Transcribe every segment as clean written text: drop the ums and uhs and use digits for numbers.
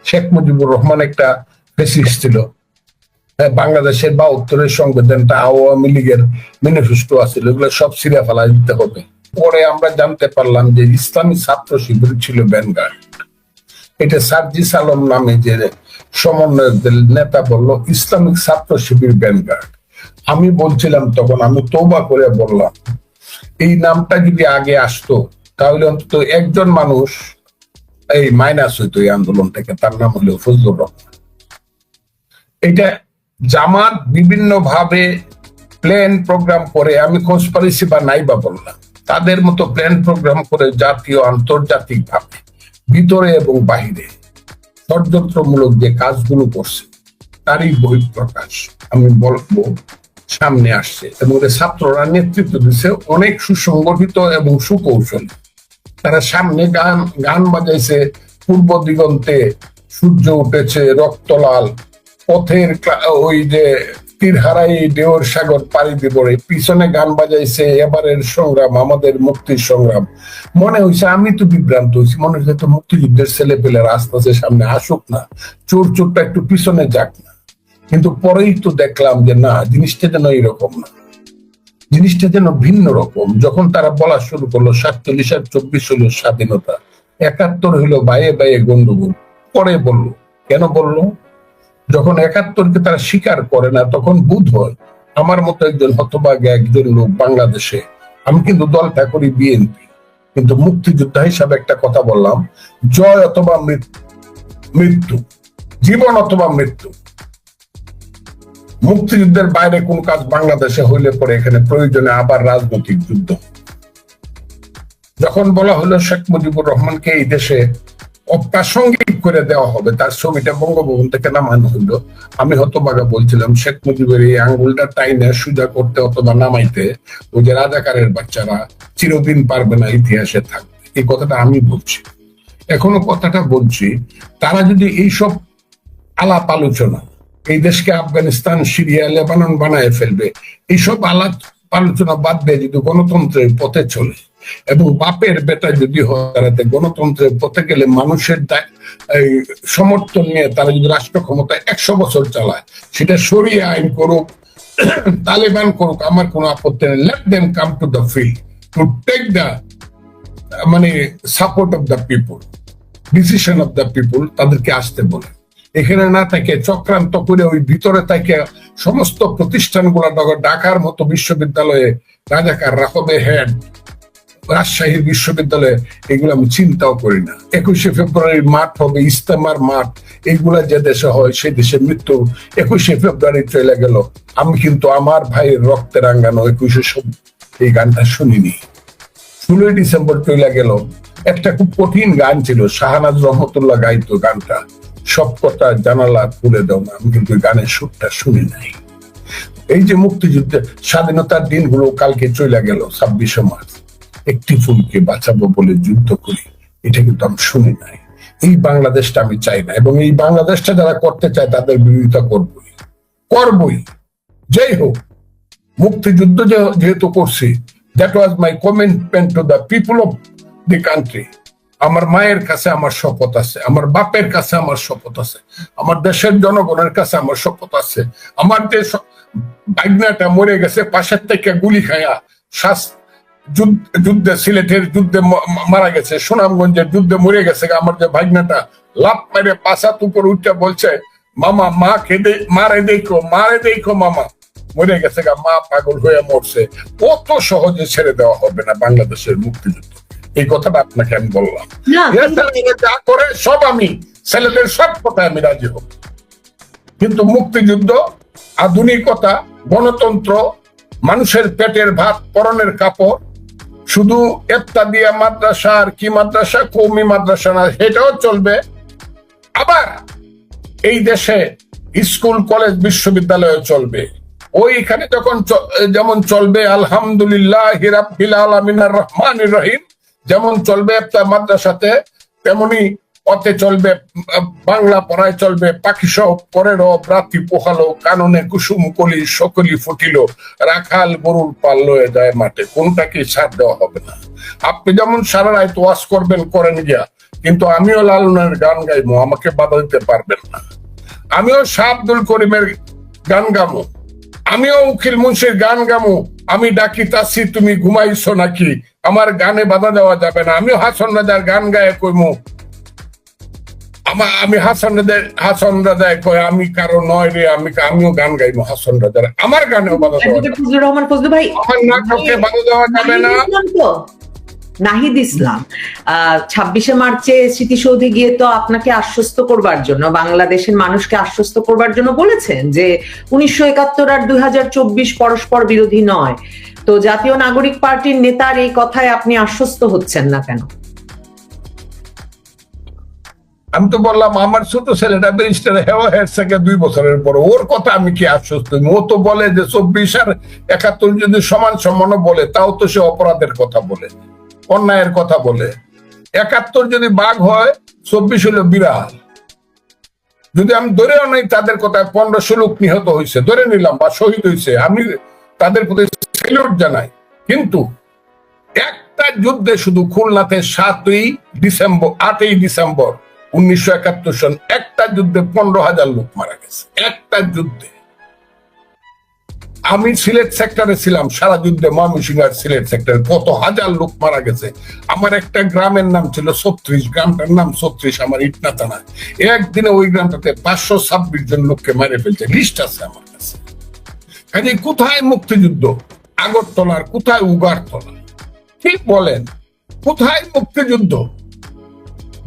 শেখ মুজিবুর রহমান একটা ফ্যাসিস্ট ছিল। বাংলাদেশের 72-এর সংবিধানটা আওয়ামী লীগের ম্যানিফেস্টো আছে, এগুলো সব ছিঁড়ে ফেলা দিতে হবে। পরে আমরা জানতে পারলাম যে ইসলামী ছাত্র শিবির ছিল ভ্যানগার্ড। এটা সার্জিস আলম নামে যে সমন্বয়কদের নেতা বলল ইসলামিক ছাত্র শিবির ভ্যানগার্ড। আমি বলছিলাম তখন, আমি তওবা করে বললাম এই নামটা যদি আগে আসতো তাহলে অন্তত একজন মানুষ এই মাইনাস হইতো এই আন্দোলন থেকে, তার নাম হলো ফজলুর রহমান। এটা জামাত বিভিন্ন ভাবে প্ল্যান প্রোগ্রাম করে, আমি কনস্পিরেসি বা নাই বা বললাম, তাদের মতো প্ল্যান প্রোগ্রাম করে জাতীয় আন্তর্জাতিক ভাবে ভিতরে এবং বাহিরে ষড়যন্ত্রমূলক যে কাজগুলো করছে তারই বহিঃপ্রকাশ আমি বলবো সামনে আসছে। এবং ছাত্ররা নেতৃত্ব দিচ্ছে অনেক সুসংগঠিত এবং সুকৌশলী। তারা সামনে গান বাজাইছে, পূর্ব দিগন্তে সূর্য উঠেছে রক্তলাল, পথের ওই যে তীরহারাই ঢেউর সাগর পাড়ি দিব, পিছনে গান বাজাইছে এবারের সংগ্রাম আমাদের মুক্তির সংগ্রাম। মনে হয়েছে, আমি তো বিভ্রান্ত হয়েছি, মনে হচ্ছে তো মুক্তিযুদ্ধের ছেলে পেলেরা আস্তে আস্তে সামনে আসুক না, চোর চোরটা একটু পিছনে যাক না। কিন্তু পরেই তো দেখলাম যে না, জিনিসটা যেন এইরকম না, জিনিসটা যেন ভিন্ন রকম। যখন তারা বলা শুরু করলো 47 আর 24 হলো স্বাধীনতা, 71 হলো বাইয়ে বাইয়ে গন্ডগোল। পরে বললো, কেন বললো? যখন 71-কে তারা স্বীকার করে না তখন বোধ হয় আমার মতো একজন হতভাগা একজন লোক বাংলাদেশে, আমি কিন্তু দলটা করি বিএনপি, কিন্তু মুক্তিযোদ্ধা হিসাবে একটা কথা বললাম, জয় অথবা মৃত্যু, জীবন অথবা মৃত্যু। মুক্তিযুদ্ধের বাইরে কোন কাজ বাংলাদেশে হইলে পরে এখানে প্রয়োজনে আবার রাজনৈতিক যুদ্ধ। যখন বলা হলো শেখ মুজিবুর রহমানকে এই দেশে অপ্রাসঙ্গিক করে দেওয়া হবে, তার ছবিটা বঙ্গভবন থেকে নামানো হইলো, আমি হতভাগা বলছিলাম শেখ মুজিবের এই আঙ্গুলটা টাইনে সুজা করতে অথবা নামাইতে ওই যে রাজাকারের বাচ্চারা চিরদিন পারবে না, ইতিহাসে থাকবে। এই কথাটা আমি বলছি, এখনো কথাটা বলছি। তারা যদি এইসব আলাপ আলোচনা এই দেশকে আফগানিস্তান, সিরিয়া, লেবানন বানায় ফেলবে, এইসব আলাপ আলোচনা বাদ দিয়ে যদি গণতন্ত্রের পথে চলে এবং বাপের বেটা যদি হয়, তারাতে গণতন্ত্রের পথে গেলে মানুষের সমর্থন নিয়ে তারা যদি রাষ্ট্র ক্ষমতায় 100 বছর চালায়, সেটা শরিয়া আইন করুক, তালেবান করুক, আমার কোনো আপত্তি নেই। Let them come to the field to take the support of the people, decision of the people, তাদেরকে আসতে বলে। এখানে না থাকে চক্রান্ত করে ওই ভিতরে থাকে সমস্ত প্রতিষ্ঠানগুলো, ঢাকার মতো বিশ্ববিদ্যালয়ে রাজাকাররা হবে হেড, রাজশাহীর বিশ্ববিদ্যালয়ে, এগুলো আমি চিন্তাও করি না। 21শে ফেব্রুয়ারি মাঠ হবে ইস্তেমার মাঠ, এইগুলা যে দেশে হয় সেই দেশে মৃত্যু। 21শে ফেব্রুয়ারি চলে গেল, আমি কিন্তু আমার ভাইয়ের রক্তে রাঙ্গানো 21শে এই গানটা শুনিনি। 16ই ডিসেম্বর চলে গেল, একটা খুব কঠিন গান ছিল, শাহনাজ রহমতুল্লাহ গাইতো গানটা, সব কথা জানালা খুলে দাও না, আমি কিন্তু গানের সুরটা শুনি নাই। এই যে মুক্তিযুদ্ধের স্বাধীনতার দিনগুলো কালকে চলে গেল, 26শে মার্চ, একটি ফুলকে বাঁচাবো বলে যুদ্ধ করি, এটা কিন্তু আমি শুনি নাই। এই বাংলাদেশটা আমি চাই না, এবং এই বাংলাদেশটা যারা করতে চায় তাদের বিরোধিতা করবই। যাই হোক, মুক্তিযুদ্ধ যেহেতু করছি, that was my commitment to the people of the country. আমার মায়ের কাছে আমার শপথ আছে, আমার বাপের কাছে আমার শপথ আছে, আমার দেশের জনগণের কাছে আমার শপথ আছে। আমার যে ভাগনাটা মরে গেছে পাশের থেকে গুলি খায়া, যুদ্ধে, সিলেটের যুদ্ধে মারা গেছে, সুনামগঞ্জের যুদ্ধে মরে গেছে, আমার যে ভাগনাটা লাভ মেরে পাশাত উপর উঠে বলছে, মামা মারে দেখো মামা, মরে গেছে, মা পাগল হয়ে মরছে। কত সহজে ছেড়ে দেওয়া হবে না বাংলাদেশের মুক্তিযুদ্ধ। এই কথাটা আপনাকে আমি বললাম। যা করে সব আমি, ছেলেদের সব কথা আমি রাজি হব, কিন্তু মুক্তিযুদ্ধ, আধুনিকতা, গণতন্ত্র, মানুষের পেটের ভাত, পরনের কাপড়, শুধু এফতাদিয়া মাদ্রাসা আর কি মাদ্রাসা, কওমি মাদ্রাসা না, সেটাও চলবে। আবার এই দেশে স্কুল, কলেজ, বিশ্ববিদ্যালয় চলবে। ওইখানে যখন যেমন চলবে আলহামদুলিল্লাহ রাব্বিল আলামিন আর রহমানির রহিম, যেমন চলবে একটা মাদ্রাসাতে, তেমনি অতে চলবে বাংলা পড়ায় চলবে, পাখি সহ পরের রাতি পোহালো, কাননে কুসুম কলি সকলি ফুটিল, রাখাল গরুর পাল লয়ে যায় মাঠে। কোনটাকে ছাড় দেওয়া হবে না। আপনি যেমন সারা রাত ওয়াজ করবেন, করেন গিয়া, কিন্তু আমিও লালনের গান গাইবো, আমাকে বাধা দিতে পারবেন না। আমিও শাহ আব্দুল করিমের গান গামো, আমিও উকিল মুন্সির গান গামো। আমি ডাকিতাছি তুমি ঘুমাইছো নাকি, আমার গানে বাধা দেওয়া যাবে না। আমিও হাসন রাজার গান গায়ে কইমু, আমি হাসন রাজায় কয় আমি কারো নয় রে, আমিও গান গাইবো হাসন রাজার, আমার গানেও বাধা দেওয়া যাবে। ফজলুর রহমান ফজলু ভাই, আমার নাটকে বাধা দেওয়া যাবে না। নাহিদ ইসলাম 26শে মার্চে স্মৃতিসৌধে গিয়ে তো আপনাকে আশ্বস্ত করবার জন্য, বাংলাদেশের মানুষকে আশ্বস্ত করবার জন্য বলেছেন যে 1971 আর 2024 পরস্পর বিরোধী নয়। তো জাতীয় নাগরিক পার্টির নেতার এই কথায় আপনি আশ্বস্ত হচ্ছেন না কেন? আমি তো বললাম আমার ছোট ছেলেটা ব্যারিস্টার হেড থেকে 2 বছরের পর, ওর কথা আমি কি আশ্বস্ত? ও তো বলে যে 24 আর 71 যদি সমান সমান বলে, তাও তো সে অপরাধের কথা বলে, অন্যায়ের কথা বলে। 71 যদি বাঘ হয়, 24 হলো বিড়াল। যদি আমি ধরেও নেই তাদের কথায় 1500 লোক নিহত হয়েছে, ধরে নিলাম, বা শহীদ হয়েছে, আমি তাদের প্রতি স্যালুট জানাই। কিন্তু একটা যুদ্ধে শুধু খুলনাতে 8ই ডিসেম্বর 1971 সন একটা যুদ্ধে 15,000 লোক মারা গেছে, একটা যুদ্ধে। আমি সিলেট সেক্টরে ছিলাম সারা যুদ্ধে, ময়মনসিংহ আর সিলেট সেক্টরে কত হাজার লোক মারা গেছে। আমার একটা গ্রামের নাম ছিল 36, গ্রামটার নাম 36, আমার ইটনা থানা। একদিনে ওই গ্রামটাতে 526 জন লোককে মেরে ফেলছে, লিস্ট আছে আমার কাছে। কাজে কোথায় মুক্তিযুদ্ধ? আগরতলার কোথায় উগারতলা? ঠিক বলেন, কোথায় মুক্তিযুদ্ধ?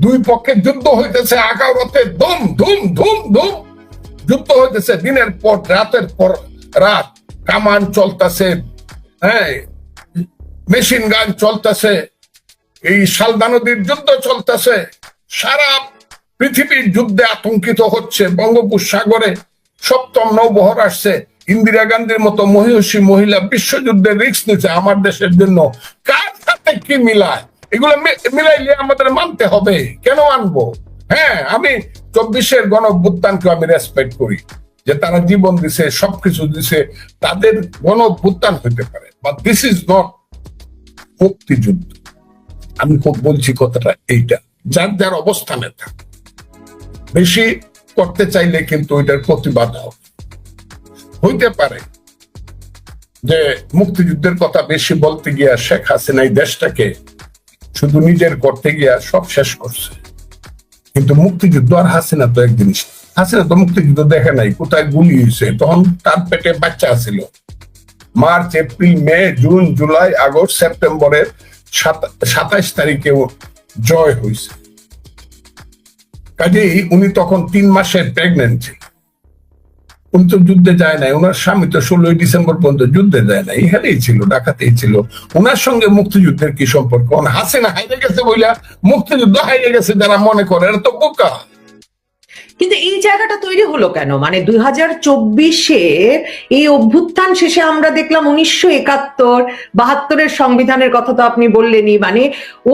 দুই পক্ষের যুদ্ধ হইতেছে, আগারতে ধুম ধুম ধুম ধুম যুদ্ধ হইতেছে, দিনের পর রাতের পর রাত, কামান চলতেছে, হ্যাঁ, মেশিন গান চলতেছে, এই শালদা নদীর যুদ্ধ চলতেছে, সারা পৃথিবীর যুদ্ধে আতঙ্কিত হচ্ছে। বঙ্গোপসাগরে 7ম নৌবহর আসছে, ইন্দিরা গান্ধীর মতো মহিষী মহিলা বিশ্বযুদ্ধের রিস্ক নিচ্ছে আমার দেশের জন্য। কার সাথে কি মিলায়? এগুলো মিলাইলে আমাদের মানতে হবে। কেন মানবো? হ্যাঁ, আমি 24-এর গণঅভ্যুত্থানকে আমি রেসপেক্ট করি, যে তারা জীবন দিছে, সবকিছু দিছে, তাদের গণঅভ্যুত্থান হইতে পারে, বাট দিস ইজ নট মুক্তিযুদ্ধ। আমি খুব বলছি কথাটা এইটা, যার যার অবস্থানে থাক, বেশি করতে চাইলে কিন্তু ওইটার প্রতিবাদ হইতে পারে। যে মুক্তিযুদ্ধের কথা বেশি বলতে গিয়া শেখ হাসিনা এই দেশটাকে শুধু নিজের করতে গিয়া সব শেষ করছে। কিন্তু মুক্তিযুদ্ধ আর হাসিনা তো এক জিনিস। হাসিনা তো মুক্তিযুদ্ধ দেখে নাই, কোথায় গুলি হয়েছে, তখন তার পেটে বাচ্চা ছিল। মার্চ, এপ্রিল, মে, জুন, জুলাই, আগস্ট, সেপ্টেম্বরের 27 তারিখে জয় হয়েছে। কাজেই উনি তখন 3 মাসের প্রেগনেন্ট ছিল। উনি তো যুদ্ধে যায় নাই, ওনার স্বামী তো 16 ডিসেম্বর পর্যন্ত যুদ্ধে যায় না, এখানেই ছিল, ঢাকাতেই ছিল। ওনার সঙ্গে মুক্তিযুদ্ধের কি সম্পর্ক? হাসিনা হাইরে গেছে বইলা মুক্তিযুদ্ধ হাইরে গেছে যারা মনে করে, এটা তো বোকা। কিন্তু এই জায়গাটা তৈরি হলো কেন? মানে 2024-এ এই অভ্যুত্থান শেষে আমরা দেখলাম 1971, 72-এর সংবিধানের কথা তো আপনি বললেনই, মানে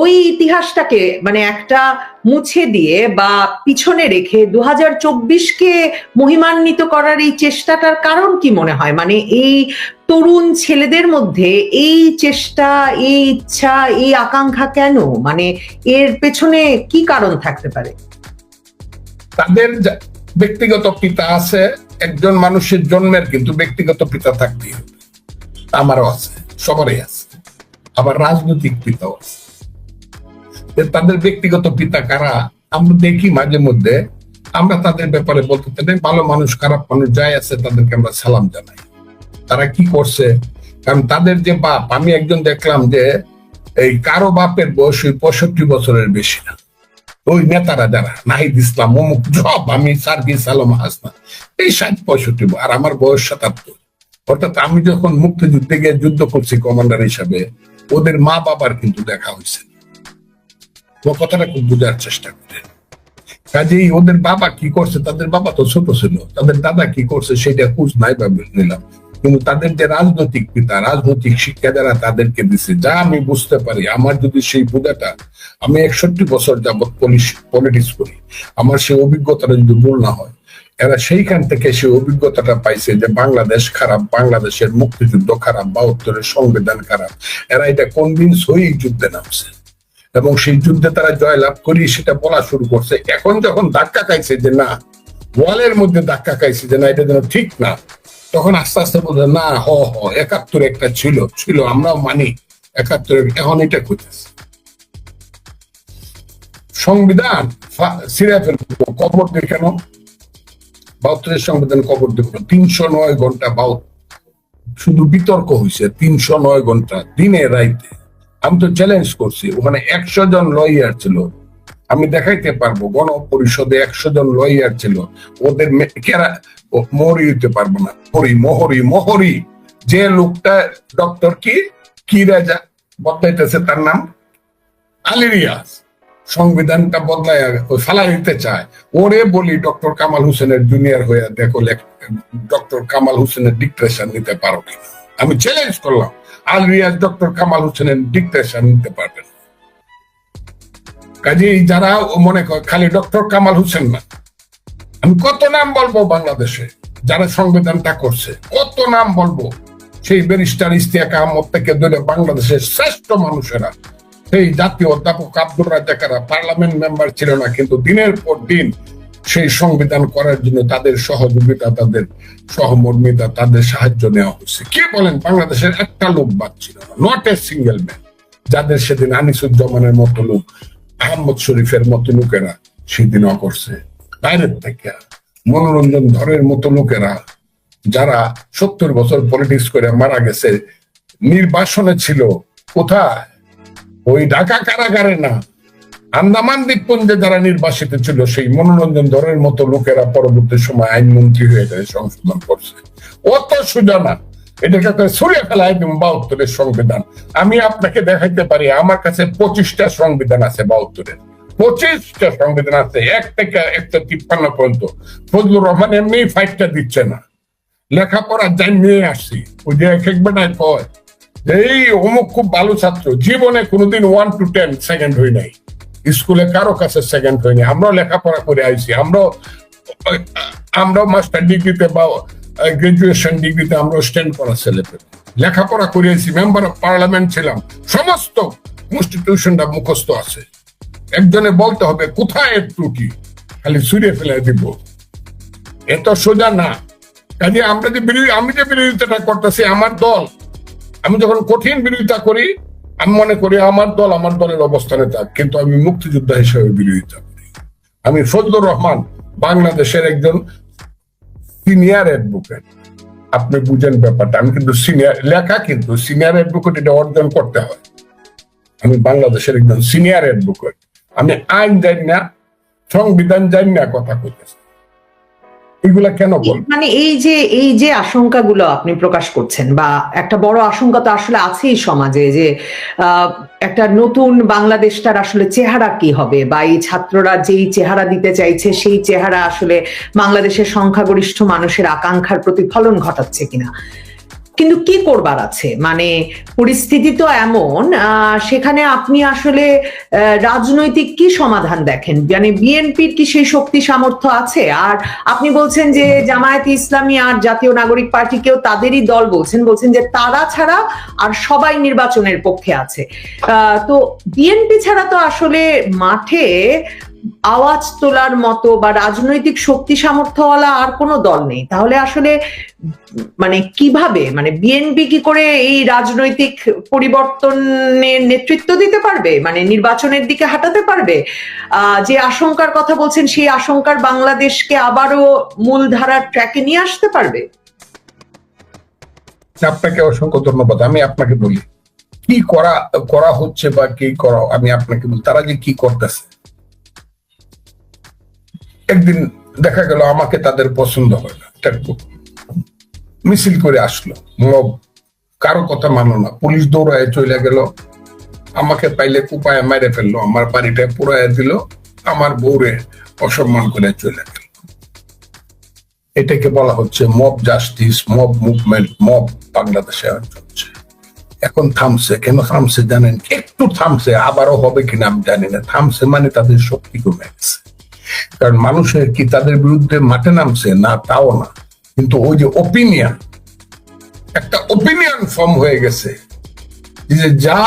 ওই ইতিহাসটাকে মানে একটা মুছে দিয়ে বা পিছনে রেখে 2024-কে মহিমান্বিত করার এই চেষ্টাটার কারণ কি মনে হয়? মানে এই তরুণ ছেলেদের মধ্যে এই চেষ্টা, এই ইচ্ছা, এই আকাঙ্ক্ষা কেন? মানে এর পেছনে কি কারণ থাকতে পারে? তাদের ব্যক্তিগত পিতা আছে, একজন মানুষের জন্মের কিন্তু ব্যক্তিগত পিতা থাকতেই হবে, আমারও আছে, সবারই আছে। আবার রাজনৈতিক পিতাও আছে। তাদের ব্যক্তিগত পিতা কারা আমরা দেখি মাঝে মধ্যে, আমরা তাদের ব্যাপারে বলতে চাই, ভালো মানুষ খারাপ মানুষ যাই আছে তাদেরকে আমরা সালাম জানাই। তারা কি করছে? কারণ তাদের যে বাপ, আমি একজন দেখলাম যে এই কারো বাপের বয়স 65 বছরের বেশি না। ওই নেতারা যারা নাহিদ ইসলাম অমুক সব, আমি সার্ভিস আলম হাসনা, এই 60-65, আর আমার বয়স 77। অর্থাৎ আমি যখন মুক্তিযুদ্ধে গিয়ে যুদ্ধ করছি কমান্ডার হিসাবে, ওদের মা বাবার কিন্তু দেখা হয়েছে। ও কথাটা খুব বোঝার চেষ্টা করেন। কাজেই ওদের বাবা কি করছে, তাদের বাবা তো ছোট ছিল, তাদের দাদা কি করছে সেটা খোঁজ নাই বা নিলাম। কিন্তু তাদের যে রাজনৈতিক পিতা, রাজনৈতিক শিক্ষা যারা তাদেরকে দিছে, যা আমি বুঝতে পারি, আমার যদি সেই বোঝাটা, আমি 61 বছর যাবৎ পলিটিক্স করি, আমার সেই অভিজ্ঞতাটা যদি ভুল না হয়, এরা সেইখান থেকে সেই অভিজ্ঞতাটা পাইছে যে বাংলাদেশ খারাপ, বাংলাদেশের মুক্তিযুদ্ধ খারাপ, 72-এর সংবিধান খারাপ। এরা এটা কনভিন্স হয়েই যুদ্ধে নামছে এবং সেই যুদ্ধে তারা জয়লাভ করি সেটা বলা শুরু করছে। এখন যখন ধাক্কা খাইছে যে না, ওয়ালের মধ্যে ধাক্কা খাইছে যে না, এটা যেন ঠিক না, তখন আস্তে আস্তে বলছে না, 71 একটা ছিল আমরাও মানি 71, এখন এটা করতেছে সংবিধান ছিঁড়ে ফেলবো, কবর দিয়ে কেন 72-এর সংবিধান কবর দেব? 309 ঘন্টা শুধু বিতর্ক হয়েছে, 309 ঘন্টা দিনে রাইতে। আমি তো চ্যালেঞ্জ করছি, ওখানে 100 জন লয়ার ছিল, আমি দেখাইতে পারবো গণ পরিষদে 100 জন লয়ার ছিল, ওদের মোহরি দিতে পারবো না। মোহরি যে লোকটা ডক্টর কি রাজা বদলাইতেছে, তার নাম আলী রিয়াজ, সংবিধানটা বদলায় ফালাই দিতে চায়, ওরে বলি ডক্টর কামাল হোসেনের জুনিয়র হয়ে দেখো ডক্টর কামাল হোসেনের ডিক্টেশন নিতে পারো কিনা। আমি চ্যালেঞ্জ করলাম, আলী রিয়াজ ডক্টর কামাল হোসেনের ডিক্টেশন নিতে পারবেন। কাজেই যারা মনে করে খালি ডক্টর কামাল হোসেন না, আমি কত নাম বলবো বাংলাদেশে যারা সংবিধানটা করছে, কত নাম বলবো। সেই ব্যারিস্টার ইশতিয়াক আহমদ থেকে ধরে বাংলাদেশের শ্রেষ্ঠ মানুষেরা, সেই জাতীয় অধ্যাপক আব্দুর রাজ্জাকারা পার্লামেন্ট মেম্বার ছিল না, কিন্তু দিনের পর দিন সেই সংবিধান করার জন্য তাদের সহযোগিতা, তাদের সহমর্মিতা, তাদের সাহায্য নেওয়া হচ্ছে। কে বলেন বাংলাদেশের একটা লোক বাদ ছিল না, নট এ সিঙ্গেল ম্যান, যাদের সেদিন আনিসুজ্জামানের মতো লোক, আহমদ শরীফের মতো লোকেরা সেদিন করছে। বাইরের থেকে মনোরঞ্জন ধরের মতো লোকেরা যারা 70 বছর পলিটিক্স করে মারা গেছে, নির্বাসনে ছিল কোথায়? ওই ঢাকা কারাগারে না, আন্দামান দ্বীপপুঞ্জে যারা নির্বাসিত ছিল, সেই মনোরঞ্জন ধরের মতো লোকেরা পরবর্তী সময় আইনমন্ত্রী হয়ে যায়, সংশোধন করছে। অত সোজা না, এটাকে ছুড়ে ফেলা একদম 72-এর সংবিধান। আমি আপনাকে দেখাইতে পারি, আমার কাছে 25টা সংবিধান আছে 72-এর, 25টা সংবিধান আছে, 1 থেকে 153 পর্যন্ত। ফজলুর রহমান এমনি 5টা দিচ্ছে না, লেখাপড়া যাই নিয়ে আসছি। ওই যে এক বেটায় কয় এই অমুক খুব ভালো ছাত্র, জীবনে কোনোদিন 1 to 10 সেকেন্ড হই নাই, স্কুলে কারো কাছে সেকেন্ড হয়নি। আমরাও লেখাপড়া করে আইছি, আমরাও মাস্টার ডিগ্রিতে বা গ্রাজুয়েশন ডিগ্রিতে আমরাও স্ট্যান্ড করা ছেলেপেলে লেখাপড়া করে আইছি, মেম্বার অফ পার্লামেন্ট ছিলাম, সমস্ত কনস্টিটিউশনটা মুখস্থ আছে। একজনে বলতে হবে কোথায় এর ত্রুটি, খালি ছুঁড়ে ফেলে দিব, এত সোজা না। কাজে আমি যে বিরোধিতাটা করতেছি, আমার দল, আমি যখন কঠিন বিরোধিতা করি, আমি মনে করি আমার দল আমার দলের অবস্থানে থাক, কিন্তু আমি মুক্তিযোদ্ধা হিসেবে বিরোধিতা করি। আমি ফজলুর রহমান বাংলাদেশের একজন সিনিয়র অ্যাডভোকেট, আপনি বুঝেন ব্যাপারটা। আমি কিন্তু সিনিয়র লেখা, কিন্তু সিনিয়র অ্যাডভোকেট এটা অর্জন করতে হয়। আমি বাংলাদেশের একজন সিনিয়র অ্যাডভোকেট, আমি আইন জানি না, সংবিধান জানি না, কথা কইতেছি। এগুলা কেন বল, মানে এই যে আশঙ্কাগুলো আপনি প্রকাশ করছেন, বা একটা বড় আশঙ্কা তো আসলে আছেই সমাজে, যে একটা নতুন বাংলাদেশটার আসলে চেহারা কি হবে, বা এই ছাত্ররা যেই চেহারা দিতে চাইছে সেই চেহারা আসলে বাংলাদেশের সংখ্যাগরিষ্ঠ মানুষের আকাঙ্ক্ষার প্রতিফলন ঘটাচ্ছে কিনা। কিন্তু কি করবার আছে, মানে পরিস্থিতি তো এমন, সেখানে আপনি আসলে রাজনৈতিক কি সমাধান দেখেন? মানে বিএনপির কি সেই শক্তি সামর্থ্য আছে? আর আপনি বলছেন যে জামায়াতে ইসলামী আর জাতীয় নাগরিক পার্টিকেও তাদেরই দল বলছেন যে তারা ছাড়া আর সবাই নির্বাচনের পক্ষে আছে। তো বিএনপি ছাড়া তো আসলে মাঠে আওয়াজ তোলার মতো বা রাজনৈতিক শক্তি সামর্থ্যওয়ালা আর কোনো দল নেই। তাহলে আসলে মানে কিভাবে, মানে বিএনপি কি করে এই রাজনৈতিক পরিবর্তনের নেতৃত্ব দিতে পারবে, মানে নির্বাচনের দিকে হাঁটাতে পারবে? যে আশঙ্কার কথা বলছেন, সেই আশঙ্কার বাংলাদেশকে আবারও মূলধারার ট্র্যাকে নিয়ে আসতে পারবে? আপনাকে অসংখ্য ধন্যবাদ। আমি আপনাকে বলি কি করা হচ্ছে বা কি করা, আমি আপনাকে বলি তারা যে কি করতেছে। একদিন দেখা গেল আমাকে তাদের পছন্দ হয় না, মিছিল করে আসলো, কারো কথা মানো না, পুলিশ দৌড়ায় চলে গেল, আমাকে পাইলে কুপায় মেরে ফেললো, আমার বাড়িটা পুরাইয়া দিল, আমার বউরে অসম্মান করে চলে গেল। এটাকে বলা হচ্ছে mob justice, mob movement, mob বাংলাদেশে চলছে। এখন থামছে, কেন থামছে জানেন? একটু থামছে, আবারও হবে কিনা আমি জানি না। থামছে মানে তাদের শক্তি কমে গেছে। কারণ মানুষের কি তাদের বিরুদ্ধে মাঠে নামছে না, তাও না, কিন্তু ওই যে ওপিনিয়ন, একটা ওপিনিয়ন ফর্ম হয়ে গেছে যে যা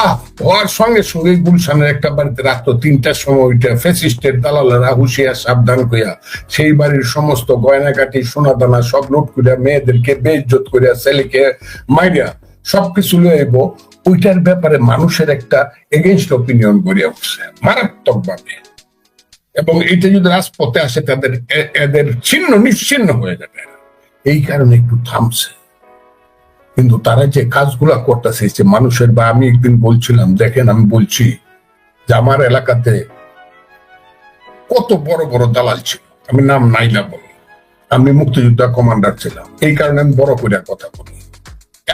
হওয়ার সঙ্গে সঙ্গে গুলশানের একটা বাড়িতে রাত্র 3টার সময় ওইটা ফ্যাসিস্টের দালালেরা হুঁশিয়ার সাবধান কইয়া সেই বাড়ির সমস্ত গয়নাকাটি সোনাদানা সব লুট করিয়া মেয়েদেরকে বেইজ্জত করিয়া ছেলেকে মাইরিয়া সবকিছু লয়ে আইব। ওইটার ব্যাপারে মানুষের একটা এগেইনস্ট ওপিনিয়ন গড়িয়া উঠছে মারাত্মক ভাবে, এবং এটা যদি রাজপথে আসে তাদের এদের ছিন্ন নিশ্চিন্ন হয়ে যাবে। এই কারণে একটু থামছে, কিন্তু তারা যে কাজগুলা করতেছে যে মানুষের, বা আমি একদিন বলছিলাম, দেখেন আমি বলছি যে আমার এলাকাতে কত বড় বড় দালাল ছিল, আমি নাম নাইলা বলি, আমি মুক্তিযোদ্ধা কমান্ডার ছিলাম, এই কারণে আমি বড় করে কথা বলি।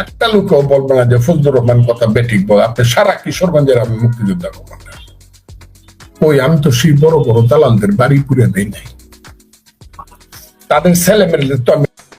একটা লোকও বলবে না যে ফজলুর রহমান কথা বেঠিক বল, আপনি সারা কিশোরগঞ্জের আমি মুক্তিযোদ্ধা কমান্ডার। ওই আমি তো সেই বড় বড় দালালদের বাড়ি পুড়ে দেই নাই, তাদের ছেলে মেয়েদের তো আমি